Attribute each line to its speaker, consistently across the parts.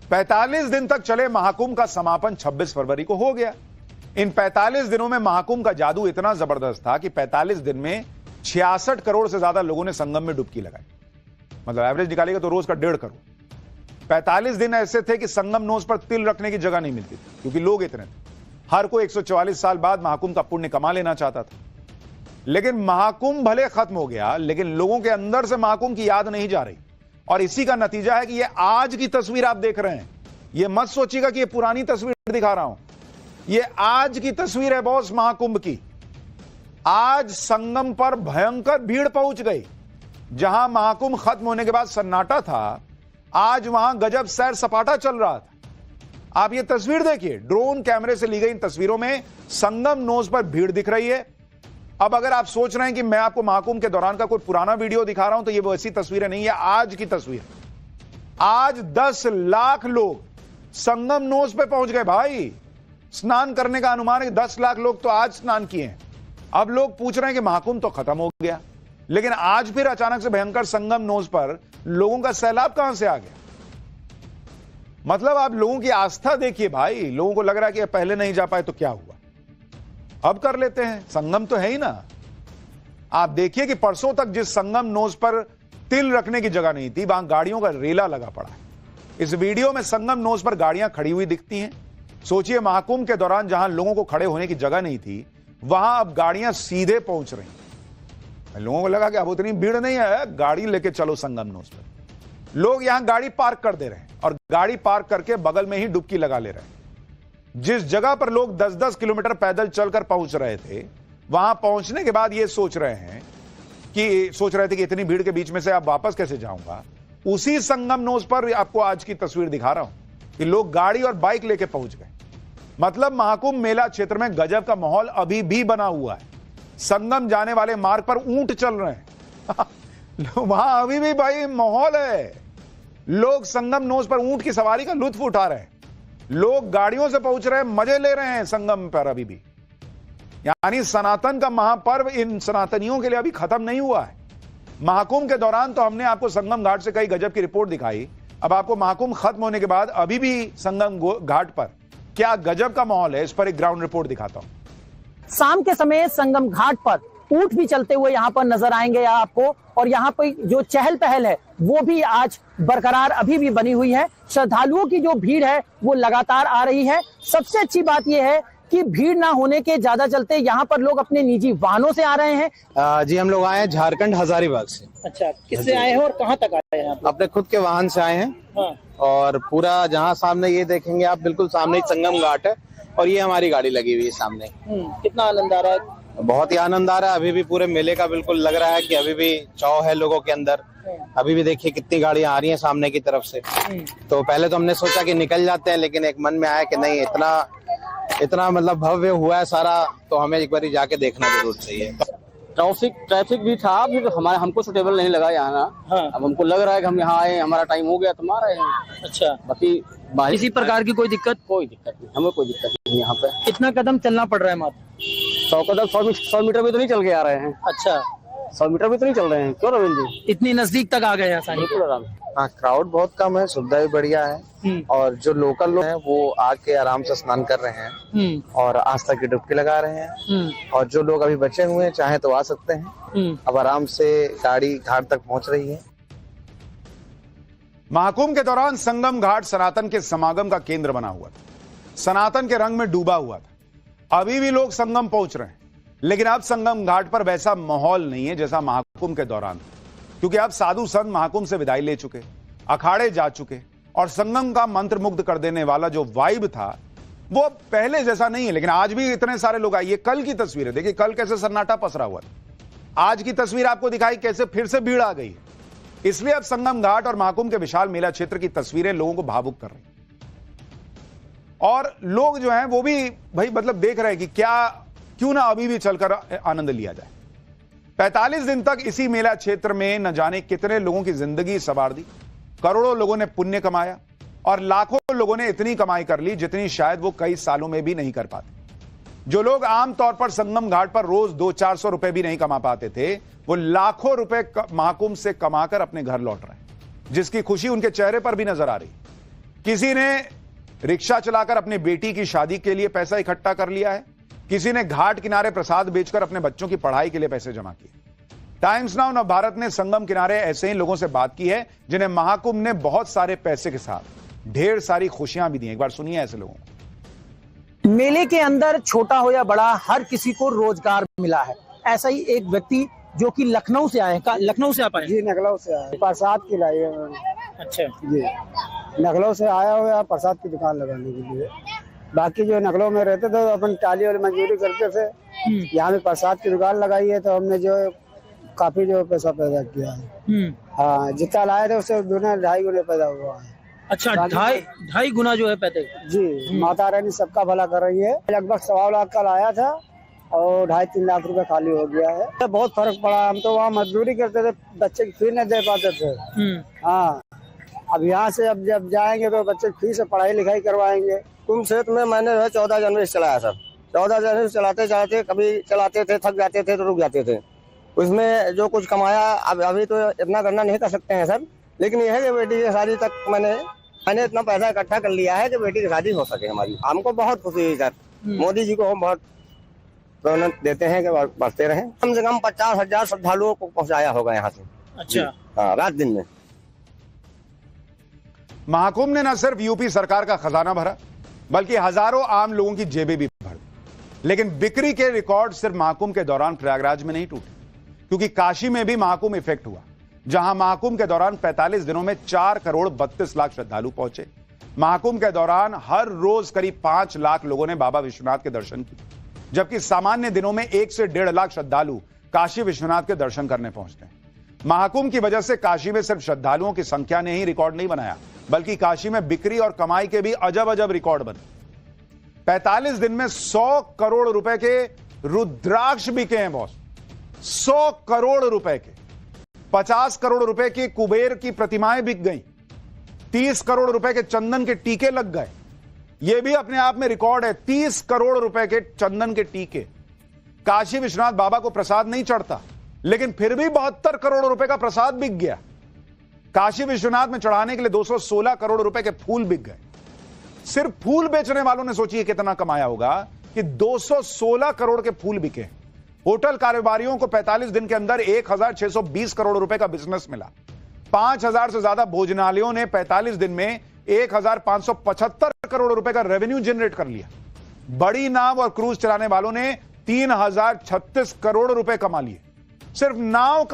Speaker 1: 45 दिन तक चले महाकुंभ का समापन 26 फरवरी को हो गया। इन 45 दिनों में महाकुंभ का जादू इतना जबरदस्त था कि 45 दिन में 66 करोड़ से ज्यादा लोगों ने संगम में डुबकी लगाई। मतलब एवरेज निकालेगा तो रोज का 1.5 करोड़। 45 दिन ऐसे थे कि संगम नोज पर तिल रखने की जगह नहीं मिलती थी, क्योंकि लोग इतने थे। हर कोई 144 साल बाद महाकुंभ का पुण्य कमा लेना चाहता था। लेकिन महाकुंभ भले खत्म हो गया, लेकिन लोगों के अंदर से महाकुंभ की याद नहीं जा रही। और इसी का नतीजा है कि ये आज की तस्वीर आप देख रहे हैं। ये मत सोचिएगा कि ये पुरानी तस्वीर दिखा रहा हूं, ये आज की तस्वीर है बॉस महाकुंभ की। आज संगम पर भयंकर भीड़ पहुंच गई। जहां महाकुंभ खत्म होने के बाद सन्नाटा था, आज वहां गजब सैर सपाटा चल रहा था। आप ये तस्वीर देखिए, ड्रोन कैमरे से ली गई इन तस्वीरों में संगम नोज पर भीड़ दिख रही है। अब अगर आप सोच रहे हैं कि मैं आपको महाकुंभ के दौरान का कोई पुराना वीडियो दिखा रहा हूं, तो ये वैसी तस्वीरें नहीं है, आज की तस्वीर। आज 10 लाख लोग संगम नोज पे पहुंच गए भाई। स्नान करने का अनुमान है 10 लाख लोग तो आज स्नान किए हैं। अब लोग पूछ रहे हैं कि महाकुंभ तो खत्म हो गया, लेकिन आज फिर अचानक से भयंकर संगम नोज पर लोगों का सैलाब कहां से आ गया। मतलब आप लोगों की आस्था देखिए भाई। लोगों को लग रहा है कि पहले नहीं जा पाए तो क्या हुआ, अब कर लेते हैं, संगम तो है ही ना। आप देखिए कि परसों तक जिस संगम नोज पर तिल रखने की जगह नहीं थी, वहां गाड़ियों का रेला लगा पड़ा है। इस वीडियो में संगम नोज पर गाड़ियां खड़ी हुई दिखती हैं। सोचिए, महाकुंभ के दौरान जहां लोगों को खड़े होने की जगह नहीं थी, वहां अब गाड़ियां सीधे पहुंच रही हैं। लोगों को लगा कि अब उतनी भीड़ नहीं है, गाड़ी लेके चलो संगम नोज पर। लोग यहां गाड़ी पार्क कर दे रहे हैं और गाड़ी पार्क करके बगल में ही डुबकी लगा ले रहे हैं। जिस जगह पर लोग 10-10 किलोमीटर पैदल चलकर पहुंच रहे थे, वहां पहुंचने के बाद ये सोच रहे थे कि इतनी भीड़ के बीच में से आप वापस कैसे जाऊंगा। उसी संगम नोज पर आपको आज की तस्वीर दिखा रहा हूं कि लोग गाड़ी और बाइक लेके पहुंच गए। मतलब महाकुंभ मेला क्षेत्र में गजब का माहौल अभी भी बना हुआ है। संगम जाने वाले मार्ग पर ऊंट चल रहे हैं वहां अभी भी भाई माहौल है। लोग संगम नोज पर ऊंट की सवारी का लुत्फ उठा रहे हैं। लोग गाड़ियों से पहुंच रहे हैं, मजे ले रहे हैं संगम पर अभी भी। यानी सनातन का महापर्व इन सनातनियों के लिए अभी खत्म नहीं हुआ है। महाकुंभ के दौरान तो हमने आपको संगम घाट से कई गजब की रिपोर्ट दिखाई। अब आपको महाकुंभ खत्म होने के बाद अभी भी संगम घाट पर क्या गजब का माहौल है, इस पर एक ग्राउंड रिपोर्ट दिखाता हूं।
Speaker 2: शाम के समय संगम घाट पर ऊंट भी चलते हुए यहाँ पर नजर आएंगे आपको, और यहाँ पर जो चहल पहल है वो भी आज बरकरार अभी भी बनी हुई है। श्रद्धालुओं की जो भीड़ है वो लगातार आ रही है। सबसे अच्छी बात यह है कि भीड़ ना होने के ज्यादा चलते यहाँ पर लोग अपने निजी वाहनों से आ रहे हैं।
Speaker 3: जी, हम लोग आए हैं झारखंड हजारीबाग से।
Speaker 2: अच्छा, किससे आए हैं और कहाँ तक आए हैं?
Speaker 3: अपने खुद के वाहन से आए हैं।
Speaker 2: हाँ।
Speaker 3: और पूरा जहाँ सामने ये देखेंगे आप, बिल्कुल सामने ही संगम घाट है और ये हमारी गाड़ी लगी हुई है सामने।
Speaker 2: कितना आनंद आ रहा है?
Speaker 3: बहुत ही आनंद आ रहा है। अभी भी पूरे मेले का बिल्कुल लग रहा है कि अभी भी चाव है लोगों के अंदर। अभी भी देखिए कितनी गाड़ियां आ रही हैं सामने की तरफ से। तो पहले तो हमने सोचा कि निकल जाते हैं, लेकिन एक मन में आया कि नहीं, इतना मतलब भव्य हुआ है सारा, तो हमें एक बार जाके देखना जरूर चाहिए।
Speaker 4: ट्रैफिक भी था, फिर हमको सुटेबल नहीं लगा यहाँ ना। हाँ। अब हमको लग रहा है कि हम यहाँ आए, हमारा टाइम हो गया तो हम आ रहे हैं। अच्छा, बाकी
Speaker 2: किसी प्रकार की कोई दिक्कत
Speaker 4: नहीं, हमें कोई दिक्कत नहीं यहाँ पे।
Speaker 2: कितना कदम चलना पड़ रहा है मात्र?
Speaker 4: 100 कदम 100 मीटर भी तो नहीं चल के आ रहे हैं।
Speaker 2: अच्छा,
Speaker 4: 100 मीटर भी तो नहीं चल रहे हैं। क्यों रविंद्र जी,
Speaker 2: इतनी नजदीक तक आ गए आसानी?
Speaker 3: हाँ, क्राउड बहुत कम है, सुविधा भी बढ़िया है, और जो लोकल लोग हैं वो आके आराम से स्नान कर रहे हैं और आस्था की डुबकी लगा रहे हैं। और जो लोग अभी बचे हुए हैं चाहे तो आ सकते हैं। अब आराम से गाड़ी घाट तक पहुंच रही है।
Speaker 1: महाकुंभ के दौरान संगम घाट सनातन के समागम का केंद्र बना हुआ था, सनातन के रंग में डूबा हुआ था। अभी भी लोग संगम पहुंच रहे हैं, लेकिन अब संगम घाट पर वैसा माहौल नहीं है जैसा महाकुंभ के दौरान, क्योंकि अब साधु संत महाकुंभ से विदाई ले चुके, अखाड़े जा चुके, और संगम का मंत्र मुग्ध कर देने वाला जो वाइब था वो पहले जैसा नहीं है। लेकिन आज भी इतने सारे लोग आए। ये कल की तस्वीर है, देखिए कल कैसे सन्नाटा पसरा हुआ था। आज की तस्वीर आपको दिखाई कैसे फिर से भीड़ आ गई है। इसलिए अब संगम घाट और महाकुंभ के विशाल मेला क्षेत्र की तस्वीरें लोगों को भावुक कर रही हैं। और लोग जो हैं वो भी भाई मतलब देख रहे हैं कि क्यों ना अभी भी चलकर आनंद लिया जाए। 45 दिन तक इसी मेला क्षेत्र में न जाने कितने लोगों की जिंदगी संवार दी, करोड़ों लोगों ने पुण्य कमाया, और लाखों लोगों ने इतनी कमाई कर ली जितनी शायद वो कई सालों में भी नहीं कर पाते। जो लोग आमतौर पर संगम घाट पर रोज 200-400 रुपए भी नहीं कमा पाते थे, वो लाखों रुपए महाकुंभ से कमाकर अपने घर लौट रहे हैं, जिसकी खुशी उनके चेहरे पर भी नजर आ रही। किसी ने रिक्शा चलाकर अपनी बेटी की शादी के लिए पैसा इकट्ठा कर लिया है, किसी ने घाट किनारे प्रसाद बेचकर अपने बच्चों की पढ़ाई के लिए पैसे जमा किए। टाइम्स नाउ नव भारत ने संगम किनारे ऐसे ही लोगों से बात की है जिन्हें महाकुंभ ने बहुत सारे पैसे के साथ ढेर सारी खुशियां भी दी। एक बार सुनिए ऐसे लोगों को।
Speaker 2: मेले के अंदर छोटा हो या बड़ा हर किसी को रोजगार मिला है। ऐसा ही एक व्यक्ति जो कि लखनऊ से आए हैं। लखनऊ से आप आए?
Speaker 5: जी लखनऊ से आए, प्रसाद की लाई है उन्होंने।
Speaker 2: अच्छा
Speaker 5: जी लखनऊ से आया हुआ प्रसाद की दुकान लगाने के लिए। बाकी जो लखनऊ में रहते थे तो अपन टाली वाली मजदूरी करते थे, यहाँ पे प्रसाद की दुकान लगाई है तो हमने जो काफी जो पैसा पैदा किया है। हाँ जितना लाए थे उससे 2.5 गुना पैदा हुआ है।
Speaker 2: अच्छा, ढाई गुना जो है पैसे।
Speaker 5: जी माता रानी सबका भला कर रही है। लगभग 1.25 लाख का लाया था और 2.5-3 लाख रुपए खाली हो गया है। बहुत फर्क पड़ा। हम तो वहाँ मजदूरी करते थे, बच्चे की फीस नहीं दे पाते थे। हाँ अब यहाँ से अब जब जाएंगे तो बच्चे की फीस से पढ़ाई लिखाई करवाएंगे।
Speaker 6: कुंभ क्षेत्र में मैंने 14 जनवरी से चलाया सर। 14 जनवरी से चलाते चलाते कभी चलाते थे, थक जाते थे तो रुक जाते थे। उसमें जो कुछ कमाया अभी तो इतना गणना नहीं कर सकते हैं सर, लेकिन यह है कि बेटी की शादी तक मैंने इतना पैसा इकट्ठा कर लिया है कि बेटी की शादी हो सके हमारी। हमको बहुत खुशी हुई सर। मोदी जी को हम बहुत प्रेरणा देते हैं कि बढ़ते रहें। कम से कम 50,000 श्रद्धालुओं को पहुँचाया होगा यहाँ से।
Speaker 2: अच्छा
Speaker 6: हाँ रात दिन में।
Speaker 1: महाकुंभ ने न सिर्फ यूपी सरकार का खजाना भरा बल्कि हजारों आम लोगों की जेबें भी भर दी। लेकिन बिक्री के रिकॉर्ड सिर्फ महाकुंभ के दौरान प्रयागराज में नहीं टूटे, क्योंकि काशी में भी महाकुंभ इफेक्ट हुआ, जहां महाकुंभ के दौरान 45 दिनों में 4 करोड़ 32 लाख श्रद्धालु पहुंचे। महाकुंभ के दौरान हर रोज करीब 5 लाख लोगों ने बाबा विश्वनाथ के दर्शन किए, जबकि सामान्य दिनों में 1 से 1.5 लाख श्रद्धालु काशी विश्वनाथ के दर्शन करने पहुंचते हैं। महाकुंभ की वजह से काशी में सिर्फ श्रद्धालुओं की संख्या ने ही रिकॉर्ड नहीं बनाया, बल्कि काशी में बिक्री और कमाई के भी अजब अजब रिकॉर्ड बने। 45 दिन में 100 करोड़ रुपए के रुद्राक्ष बिके हैं बॉस। 100 करोड़ रुपए के। 50 करोड़ रुपए की कुबेर की प्रतिमाएं बिक गई। 30 करोड़ रुपए के चंदन के टीके लग गए। यह भी अपने आप में रिकॉर्ड है। 30 करोड़ रुपए के चंदन के टीके। काशी विश्वनाथ बाबा को प्रसाद नहीं चढ़ता, लेकिन फिर भी 72 करोड़ रुपए का प्रसाद बिक गया। काशी विश्वनाथ में चढ़ाने के लिए 216 करोड़ रुपए के फूल बिक गए। सिर्फ फूल बेचने वालों ने सोचिए कितना कमाया होगा कि 216 करोड़ के फूल बिके। होटल कारोबारियों को 45 दिन के अंदर 1620 करोड़ रुपए का बिजनेस मिला। 5000 से ज्यादा भोजनालयों ने 45 दिन में 1575 करोड़ रुपए का रेवेन्यू जनरेट कर लिया। बड़ी नाव और क्रूज चलाने वालों ने 3036 करोड़ रुपए कमा लिए। सिर्फ नाव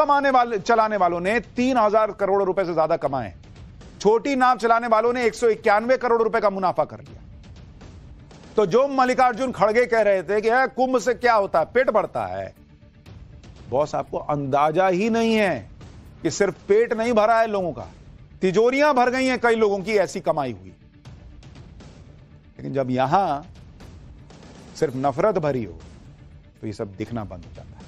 Speaker 1: चलाने वालों ने 3000 करोड़ रुपए से ज्यादा कमाए। छोटी नाव चलाने वालों ने 191 करोड़ रुपए का मुनाफा कर लिया। तो जो मल्लिकार्जुन खड़गे कह रहे थे कि कुंभ से क्या होता है, पेट बढ़ता है, बॉस आपको अंदाजा ही नहीं है कि सिर्फ पेट नहीं भरा है लोगों का, तिजोरियां भर गई हैं कई लोगों की ऐसी कमाई हुई। लेकिन जब यहां सिर्फ नफरत भरी हो तो ये सब दिखना बंद हो जाता है।